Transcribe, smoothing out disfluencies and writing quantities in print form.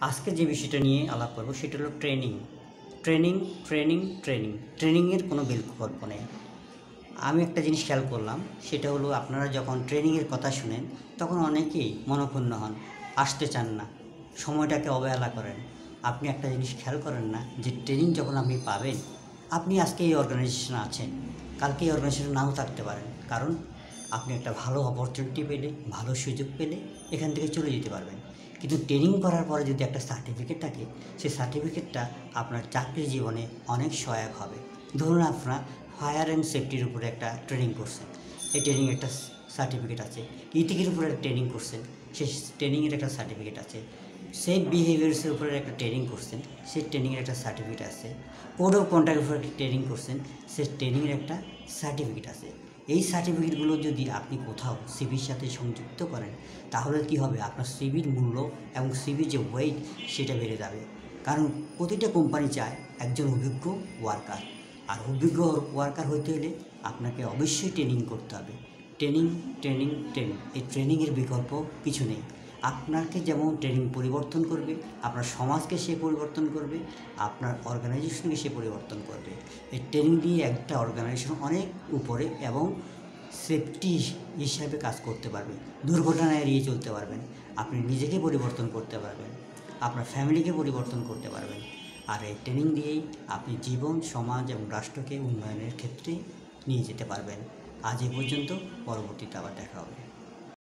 আজকে যে বিষয়টা নিয়ে আলাপ করব সেটা হলো ট্রেনিং। ট্রেনিং ট্রেনিং ট্রেনিং ট্রেনিংয়ের কোনো বিকল্প নেই। আমি একটা জিনিস খেয়াল করলাম, সেটা হলো আপনারা যখন ট্রেনিংয়ের কথা শুনেন তখন অনেকেই মনঃক্ষুণ্ণ হন, আসতে চান না, সময়টাকে অবহেলা করেন। আপনি একটা জিনিস খেয়াল করেন না যে ট্রেনিং যখন আপনি পাবেন, আপনি আজকে এই অর্গানাইজেশনে আছেন, কালকে এই অর্গানাইজেশনে নাও থাকতে পারেন, কারণ আপনি একটা ভালো অপরচুনিটি পেলে, ভালো সুযোগ পেলে এখান থেকে চলে যেতে পারবেন। কিন্তু ট্রেনিং করার পরে যদি একটা সার্টিফিকেট থাকে, সেই সার্টিফিকেটটা আপনার চাকরি জীবনে অনেক সহায়ক হবে। ধরুন আপনার ফায়ার অ্যান্ড সেফটির উপরে একটা ট্রেনিং করছেন, এই ট্রেনিং একটা সার্টিফিকেট আছে। ইথিকের উপরে একটা ট্রেনিং করছেন, সেই ট্রেনিংয়ের একটা সার্টিফিকেট আছে। সেফ বিহেভিয়ার্সের উপরে একটা ট্রেনিং করছেন, সেই ট্রেনিংয়ের একটা সার্টিফিকেট আছে। কোড অফ কন্ডাক্টের উপরে একটা ট্রেনিং করছেন, সেই ট্রেনিংয়ের একটা সার্টিফিকেট আছে। এই সার্টিফিকেটগুলো যদি আপনি কোথাও সিভির সাথে সংযুক্ত করেন, তাহলে কি হবে, আপনার সিভির মূল্য এবং সিভির যে ওয়েট সেটা বেড়ে যাবে। কারণ প্রতিটা কোম্পানি চায় একজন অভিজ্ঞ ওয়ার্কার, আর অভিজ্ঞ ওয়ার্কার হতে হলে আপনাকে অবশ্যই ট্রেনিং করতে হবে। ট্রেনিং ট্রেনিং ট্রেনিং, এই ট্রেনিংয়ের বিকল্প কিছু নেই। আপনাকে যেমন ট্রেনিং পরিবর্তন করবে, আপনার সমাজকে সে পরিবর্তন করবে, আপনার অর্গানাইজেশনকে সে পরিবর্তন করবে। এই ট্রেনিং দিয়ে একটা অর্গানাইজেশন অনেক উপরে এবং সেফটি হিসাবে কাজ করতে পারবে, দুর্ঘটনা এড়িয়ে চলতে পারবেন, আপনি নিজেকে পরিবর্তন করতে পারবেন, আপনার ফ্যামিলিকে পরিবর্তন করতে পারবেন। আর এই ট্রেনিং দিয়েই আপনি জীবন, সমাজ এবং রাষ্ট্রকে উন্নয়নের ক্ষেত্রে নিয়ে যেতে পারবেন। আজ এ পর্যন্ত, পরবর্তীতে আবার দেখা হবে।